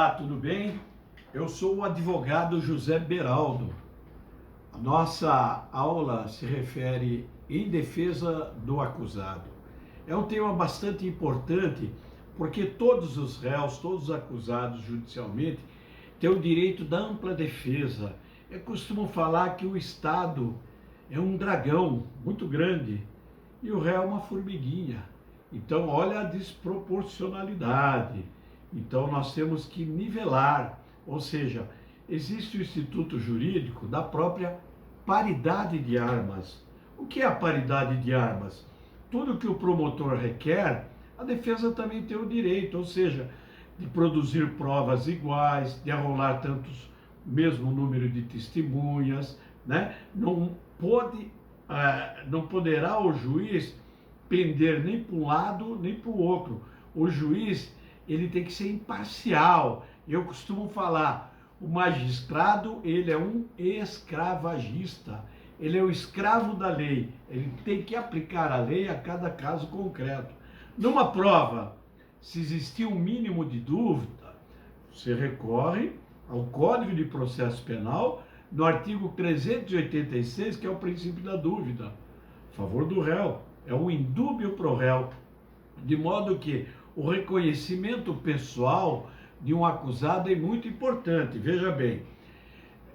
Olá, tudo bem? Eu sou o advogado José Beraldo. A nossa aula se refere em defesa do acusado. É um tema bastante importante porque todos os réus, todos os acusados judicialmente têm o direito da ampla defesa. Eu costumo falar que o Estado é um dragão muito grande e o réu é uma formiguinha. Então, olha a desproporcionalidade. Então, nós temos que nivelar, ou seja, existe o instituto jurídico da própria paridade de armas. O que é a paridade de armas? Tudo que o promotor requer, a defesa também tem o direito, ou seja, de produzir provas iguais, de arrolar tantos, mesmo número de testemunhas, né? Não poderá o juiz pender nem para um lado nem para o outro. O juiz, ele tem que ser imparcial. Eu costumo falar, o magistrado, ele é um escravagista. Ele é o escravo da lei. Ele tem que aplicar a lei a cada caso concreto. Numa prova, se existir um mínimo de dúvida, você recorre ao Código de Processo Penal, no artigo 386, que é o princípio da dúvida, a favor do réu. É o indúbio pro réu, de modo que o reconhecimento pessoal de um acusado é muito importante. Veja bem,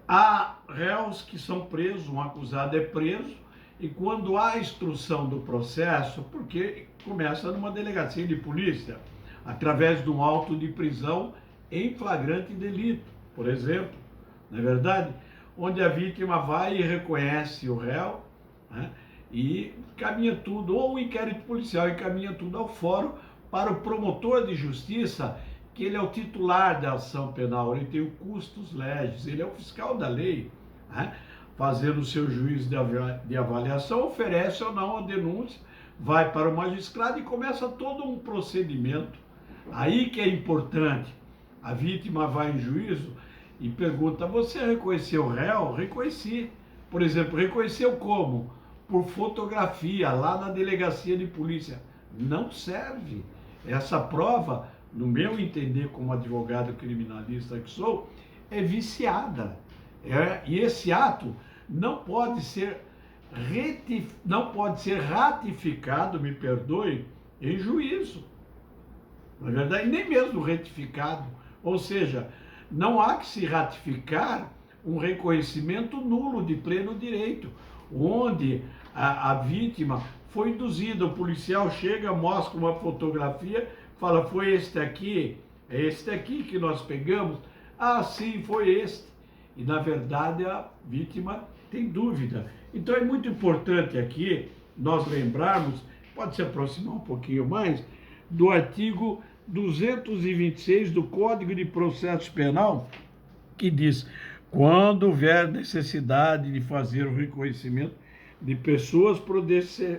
há réus que são presos, um acusado é preso, e quando há instrução do processo, porque começa numa delegacia de polícia, através de um auto de prisão em flagrante delito, por exemplo, não é verdade? Onde a vítima vai e reconhece o réu, né? E caminha tudo, ou o inquérito policial encaminha tudo ao fórum para o promotor de justiça, que ele é o titular da ação penal, ele tem o custos legis, ele é o fiscal da lei, né? Fazendo o seu juízo de avaliação, oferece ou não a denúncia, vai para o magistrado e começa todo um procedimento. Aí que é importante, a vítima vai em juízo e pergunta, você reconheceu o réu? Reconheci. Por exemplo, reconheceu como? Por fotografia, lá na delegacia de polícia. Não serve. Essa prova, no meu entender como advogado criminalista que sou, é viciada. E esse ato não pode ser ratificado, me perdoe, em juízo. Na verdade, nem mesmo retificado. Ou seja, não há que se ratificar um reconhecimento nulo de pleno direito, onde a vítima foi induzida, o policial chega, mostra uma fotografia, fala, foi é este aqui que nós pegamos? Ah, sim, foi este. E, na verdade, a vítima tem dúvida. Então, é muito importante aqui nós lembrarmos, pode se aproximar um pouquinho mais, do artigo 226 do Código de Processo Penal, que diz, quando houver necessidade de fazer o reconhecimento de pessoas,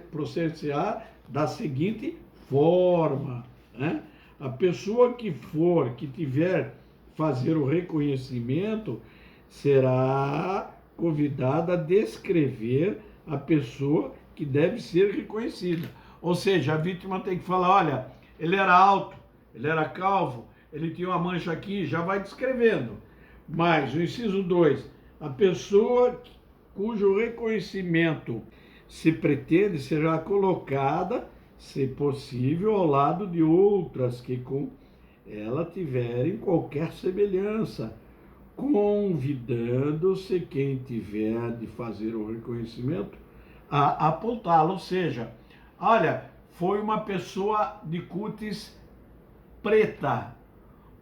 processar da seguinte forma, né? A pessoa que tiver fazer o reconhecimento, será convidada a descrever a pessoa que deve ser reconhecida. Ou seja, a vítima tem que falar, olha, ele era alto, ele era calvo, ele tinha uma mancha aqui, já vai descrevendo. Mas, o inciso 2, a pessoa cujo reconhecimento se pretende será colocada, se possível, ao lado de outras que com ela tiverem qualquer semelhança, convidando-se quem tiver de fazer o reconhecimento a apontá-lo. Ou seja, olha, foi uma pessoa de cútis preta,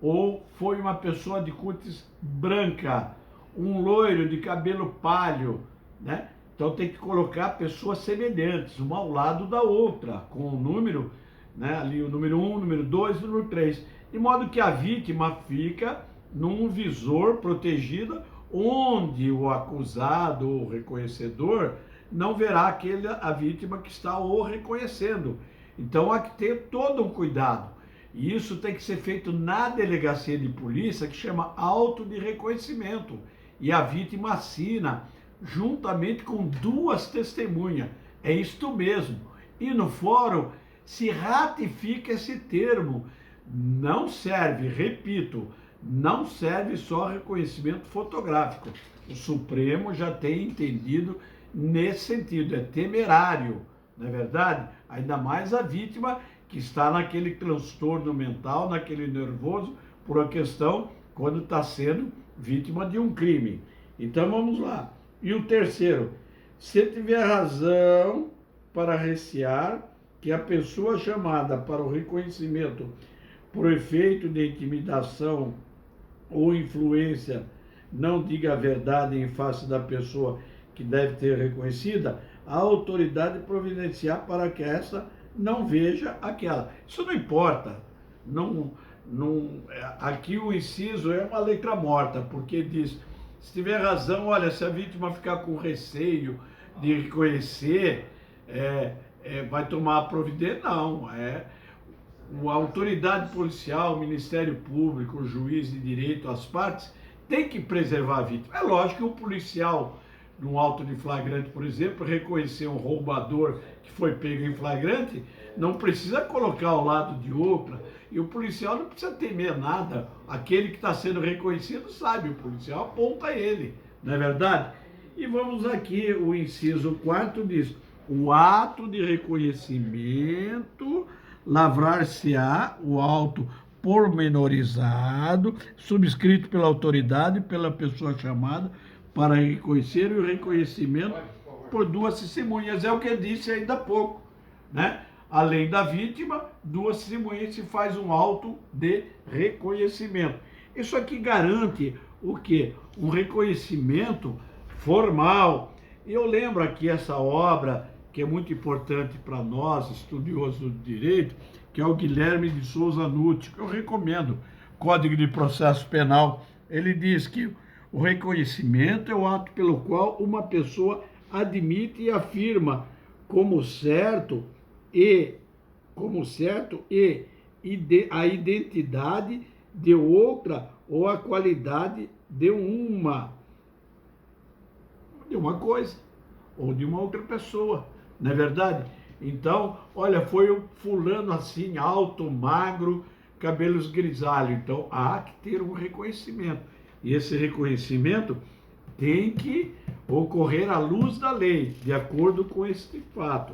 ou foi uma pessoa de cútis branca, um loiro de cabelo palho, né? Então tem que colocar pessoas semelhantes, uma ao lado da outra, com o número, né? Ali o número 1, número 2 e número 3, de modo que a vítima fica num visor protegido, onde o acusado ou o reconhecedor não verá a vítima que está o reconhecendo. Então há que ter todo um cuidado. E isso tem que ser feito na delegacia de polícia, que chama auto de reconhecimento. E a vítima assina, juntamente com 2 testemunhas. É isto mesmo. E no fórum se ratifica esse termo. Não serve, repito, não serve só reconhecimento fotográfico. O Supremo já tem entendido nesse sentido, é temerário, não é verdade? Ainda mais a vítima que está naquele transtorno mental, naquele nervoso, por uma questão quando está sendo vítima de um crime. Então vamos lá. E o terceiro, se tiver razão para recear que a pessoa chamada para o reconhecimento por efeito de intimidação ou influência não diga a verdade em face da pessoa que deve ter reconhecida, a autoridade providenciar para que essa não veja aquela. Isso não importa. Aqui o inciso é uma letra morta, porque diz, se tiver razão, olha, se a vítima ficar com receio de reconhecer, vai tomar a providência? Não, a autoridade policial, o Ministério Público, o juiz de direito, as partes, tem que preservar a vítima. É lógico que o policial, num auto de flagrante, por exemplo, reconhecer um roubador que foi pego em flagrante, não precisa colocar ao lado de outra, e o policial não precisa temer nada. Aquele que está sendo reconhecido sabe, o policial aponta ele, não é verdade? E vamos aqui, o inciso 4 diz, o ato de reconhecimento lavrar-se-á o auto pormenorizado, subscrito pela autoridade, pela pessoa chamada, para reconhecer o reconhecimento por duas testemunhas. É o que eu disse ainda há pouco, né? Além da vítima, duas testemunhas se faz um auto de reconhecimento. Isso aqui garante o quê? Um reconhecimento formal. E eu lembro aqui essa obra que é muito importante para nós, estudiosos do direito, que é o Guilherme de Souza Nutti, que eu recomendo, Código de Processo Penal. Ele diz que o reconhecimento é o ato pelo qual uma pessoa admite e afirma como certo a identidade de outra ou a qualidade de uma coisa ou de uma outra pessoa, não é verdade? Então, olha, foi o fulano assim, alto, magro, cabelos grisalhos. Então, há que ter um reconhecimento. E esse reconhecimento tem que ocorrer à luz da lei, de acordo com este fato.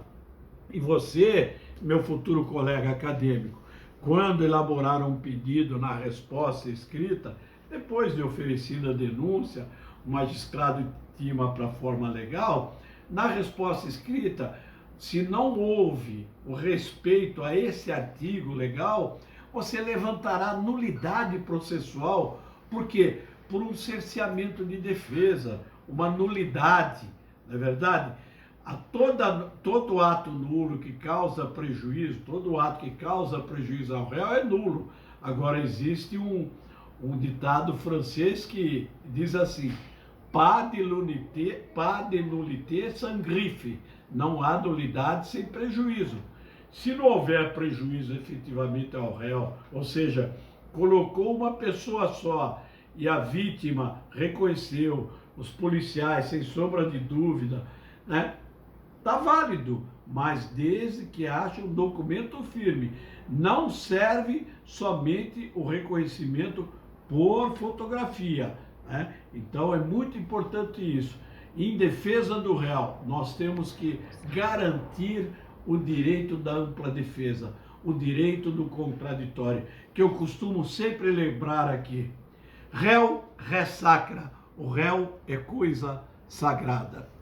E você, meu futuro colega acadêmico, quando elaborar um pedido na resposta escrita, depois de oferecida a denúncia, o magistrado intima para a forma legal, na resposta escrita, se não houve o respeito a esse artigo legal, você levantará nulidade processual. Por quê? Por um cerceamento de defesa, uma nulidade, não é verdade? Todo ato nulo que causa prejuízo, todo ato que causa prejuízo ao réu é nulo. Agora, existe um ditado francês que diz assim, pas de nullité sans griffe. Não há nulidade sem prejuízo. Se não houver prejuízo efetivamente ao réu, ou seja, colocou uma pessoa só e a vítima reconheceu, os policiais, sem sombra de dúvida, né? Está válido, mas desde que haja um documento firme. Não serve somente o reconhecimento por fotografia, né? Então é muito importante isso. Em defesa do réu, nós temos que garantir o direito da ampla defesa, o direito do contraditório, que eu costumo sempre lembrar aqui. Réu, ré sacra, o réu é coisa sagrada.